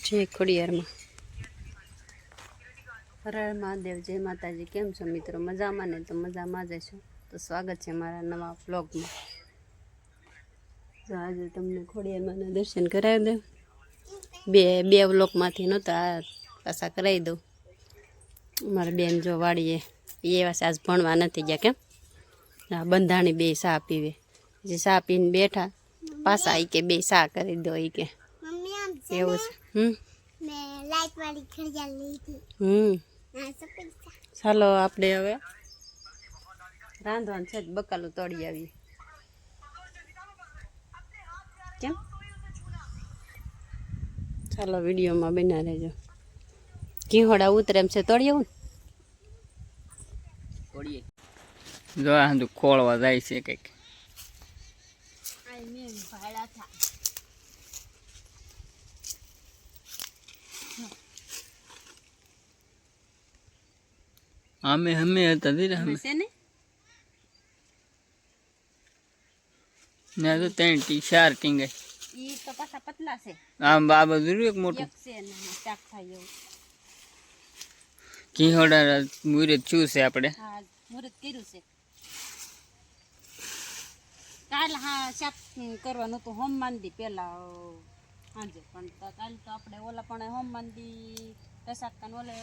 જય ખોડિયારમાં હર હર મહાદેવ, જય માતાજી। કેમ છો મિત્રો? મજામાં ને? તો મજામાં જ છો। તો સ્વાગત છે મારા નવા વ્લોગમાં। તો આજે તમને ખોડિયારમાંના દર્શન કરાવી દઉં। બે વ્લોગમાંથી નહોતા, પાછા કરાવી દઉં। મારા બેન જો વાડીએ એવા આજ ભણવા નથી ગયા, કેમ હા બંધાણી બે સા પીવે, જે સા પીને બેઠા પાછા એ કે બે સા કરી દો એ કે એવું છે। લાઈટ વાળી ઘડિયાળ લીધી। ચાલો આપણે હવે રાંધવાનું છે, બકાલું તળી આવીએ। કેમ ચાલો વિડીયોમાં બના રહેજો। ઘીહોડા ઉતરે એમ છે, તળી આવું તોડીએ જો આ ખોળવા જાય છે કંઈક। અમે હતા ધીરે અમે ને તો 3 ટી 4 ટીંગે ઈ તો પાછા પતલા છે। આમ બાબા જરૂર એક મોટું એક છે ને ચાક થાય એવું। ઘીહોડા મુરત શું છે આપણે? હા મુરત કર્યું છે કાલ। હા શાક કરવાનું તો હોમ માંડી પેલા સાંજે, પણ કાલ તો આપણે ઓલા પણ હોમ માંડી રસાકાન ઓલે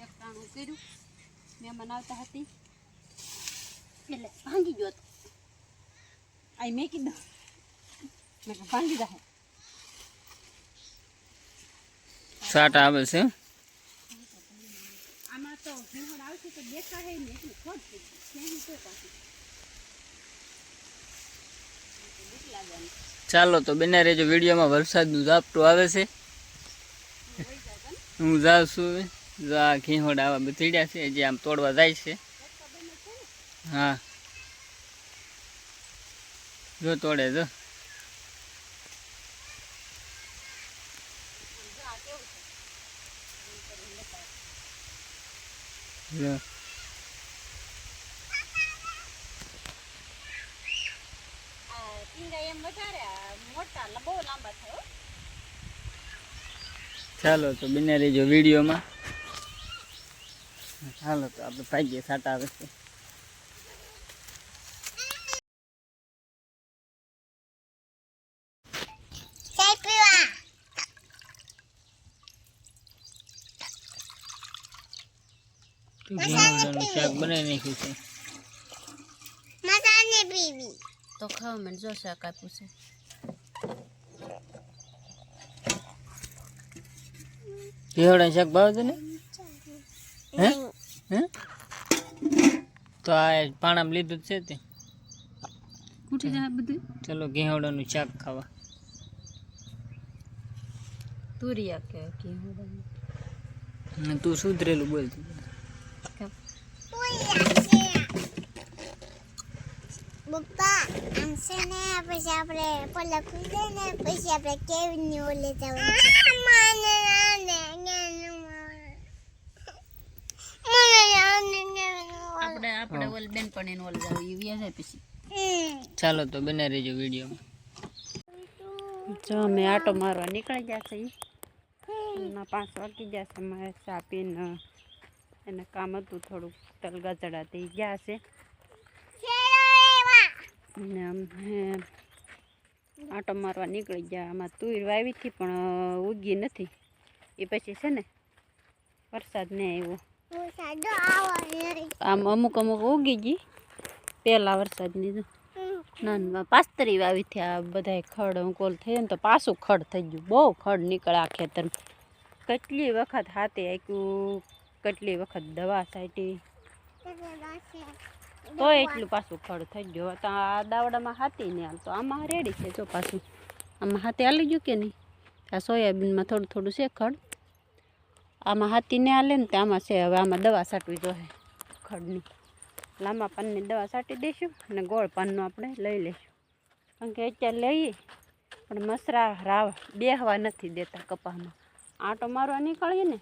એક ટાણું કર્યું, મહેમાન આવતા હતી એટલે ભાંગી ગયો હતો। આ મેં કીધું મેં ભાંગી જાય। સાટ આવે છે આમાં તો ઘીહોડ આવશે તો દેખાય ને એટલું ખોટ થઈ ગયું પાછું। ચાલો તો બને રહેજો વિડીયોમાં। વરસાદનું ઝાપટું આવે છે, હું જાઉં છું। જો આ ઘીહોડા આવા બથીડ્યા છે, જે આમ તોડવા જાય છે। હા જો તોડે જો ચાલો તો બને રહેજો વિડીયોમાં। ચાલો તો આપણે ભાગ્ય સાટા આવે છે। શાક બનાવી નાખ્યું છે તો ખાવ મને જો શાક આપ્યું છે। ઘીહોડા શાક ભાવે છે ને? હે હે તો આ પાણામાં લીધું જ છે તે ઉઠી જાય બધું। ચલો ઘીહોડાનું શાક ખાવા। તુરિયા કે ઘીહોડા તું સુધરેલું બોલતું પપ્પા આમ છે ને પછી આપણે પલક ખુલે ને પછી આપણે કેવી ઓલે આપણે ઓલ બેનપણી ઓલ જાવ ઈ વ્યા જાય પછી। ચાલો તો બને રહેજો વિડીયોમાં। જો અમે આટો મારવા નીકળી ગયા છે। 5 વાગી ગયા છે। મારે ચા પીને એને કામ હતું થોડુંક તલ ગજડા થઈ ગયા છે ને અમે આટો મારવા નીકળી ગયા। આમાં તુર વાવી હતી પણ ઉગી નથી, એ પછી છે ને વરસાદ ને આવ્યો। આમ અમુક ઉગી ગઈ પેલા વરસાદની ના પાસ્તરી વાવી હતી। આ બધા ખડ અંકોલ થઈ ને તો પાછું ખડ થઈ ગયું, બહુ ખડ નીકળે આ ખેતર। કેટલી વખત હાથે આક્યું, કેટલી વખત દવા છાંટી તો એટલું પાછું ખડ થઈ ગયું। તો આ દાવડામાં હાથી નહીં હાલતો, આમાં રેડી છે જો પાછું આમાં હાથી હાલી ગયું કે નહીં। આ સોયાબીનમાં થોડું થોડું છે ખડ, આમાં હાથી ને હાલે ને તો આમાં છે। હવે આમાં દવા છાંટવી જોઈએ ખડની, લાંબા પાનની દવા છાંટી દઈશું અને ગોળ પાનનું આપણે લઈ લઈશું। કારણ કે અત્યારે લઈએ પણ મસરા રાવ બેહવા નથી દેતા કપામાં। આંટો મારવા નીકળીએ ને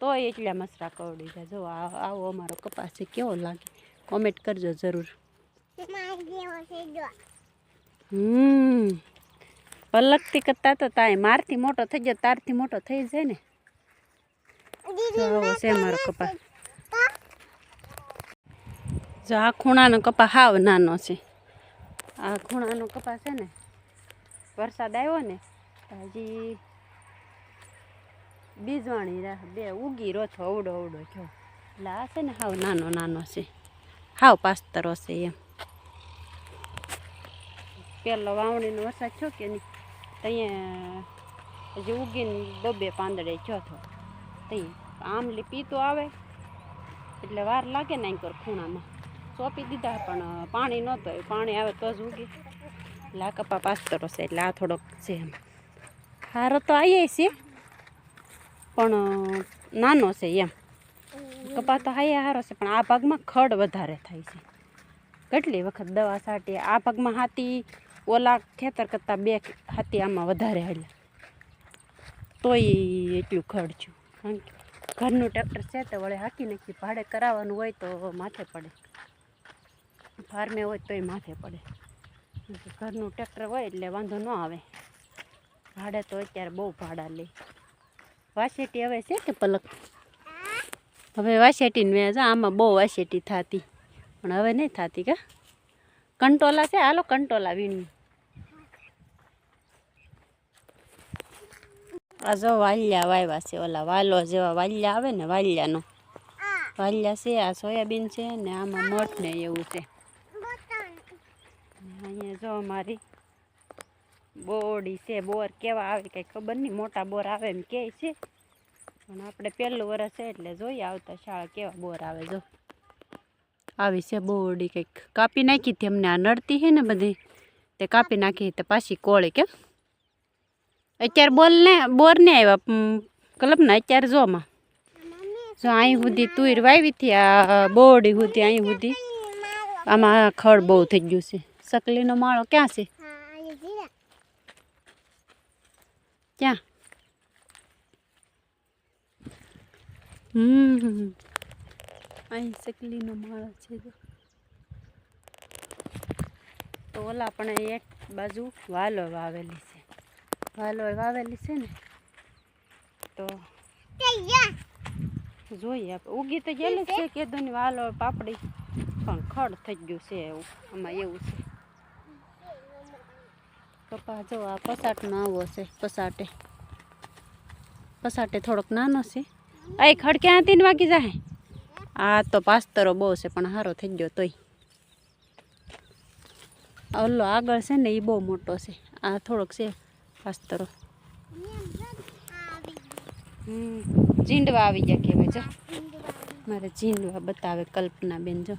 તો એટલા મસરા કરડી જાય। જો આવો અમારો કપાસ છે, કેવો લાગે કોમેન્ટ કરજો જરૂર। પલકતી કરતા તો તાય મારથી મોટો થઈ ગયો તારથી મોટો થઈ જાય ને. જો આવો છે મારો કપા. જો આ ખૂણાનો કપા હાવ નાનો છે. આ ખૂણાનો કપા છે ને વરસાદ આવ્યો ને હજી બીજવાણી રાહ બે ઉગી રોથો અવડો અવડો છો. એટલે આ છે ને હાવ નાનો નાનો છે, હાવ પાસ્તરો છે એમ. પેલો વાવણીનો વરસાદ છો કે નહીં ત્યાં હજી ઉગીને ડબ્બે પાંદડે છો થો ત્યાં આમલી પીતો આવે એટલે વાર લાગે ને અહીં ખૂણામાં સોંપી દીધા પણ પાણી નહોતું આવ્યું. પાણી આવે તો જ ઉગે. એટલે આ કપા પાસ્તરો છે એટલે આ થોડોક છે એમ. હારો તો આવીએ છે પણ નાનો છે એમ. કપા તો હાયા હારો છે પણ આ ભાગમાં ખડ વધારે થાય છે. કેટલી વખત દવા છાંટી આ ભાગમાં હાથી ઓલા ખેતર કરતાં 2 હાથી આમાં વધારે હાલ્યા તોય એટલું ખડ છું. કારણ કે ઘરનું ટ્રેક્ટર છે તો વળે હાકી નાખી. ભાડે કરાવવાનું હોય તો માથે પડે, ફાર્મે હોય તોય માથે પડે. ઘરનું ટ્રેક્ટર હોય એટલે વાંધો ન આવે. ભાડે તો અત્યારે બહુ ભાડા લે. વાસેટી હવે છે કે પલક? હવે વાસેટીને મેં જા આમાં બહુ વાસેટી થતી પણ હવે નહીં થતી કા. કંટોલા છે, હાલો કંટોલા વીણી. આ જો વાલિયા વાવ્યા છે, ઓલા વાલો જેવા વાલિયા આવે ને વાલિયાનો વાલિયા છે. આ સોયાબીન છે ને આમાં મઠ ને એવું છે. અહીંયા જો અમારી બોરડી છે. બોર કેવા આવે કંઈ ખબર નહીં, મોટા બોર આવે એમ કહે છે પણ આપણે પહેલું વરસ છે એટલે જોઈએ આવતા શાળા કેવા બોર આવે. જો આવી છે બોરડી, કંઈક કાપી નાખી હતી અમને. આ નડતી છે ને બધી તે કાપી નાખી તો પાછી કોળી. કેમ અત્યારે બોર ને આવ્યા કલમના અત્યારે જોમાં જો અહીં સુધી તુર વાવી હતી. આ બોરડી સુધી અહીં સુધી આમાં ખડ બહુ થઈ ગયું છે. સકલીનો માળો ક્યાં છે? ક્યાં? અહીં સકલીનો માળો છે. તો ઓલા પણ એક બાજુ વાલો વાવેલી છે. વાલો વાવેલી છે ને તો જોઈએ આપણે. ઉગી તો ગયેલી છે કેદોની વાલો પાપડી પણ ખડ થઈ ગયું છે એવું. આમાં એવું છે કપા. જો આ પસાટનો આવો છે. પસાટે થોડોક નાનો છે. આ ખડ ક્યાં 3 વાગી જાય. આ તો પાસ્તરો બહુ છે પણ સારો થઈ ગયો તોય. ઓલો આગળ છે ને એ બહુ મોટો છે. આ થોડોક છે પાસ્તરો. ઝીંડવા આવી ગયા કહેવાય. જો મારે ઝીંડવા બતાવે કલ્પના બેન. જો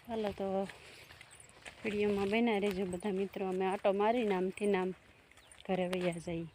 ચાલો તો વિડીયોમાં બન્યા રહેજો બધા મિત્રો. અમે આટો મારીને આમથી નામ ઘરે વૈયા જઈએ.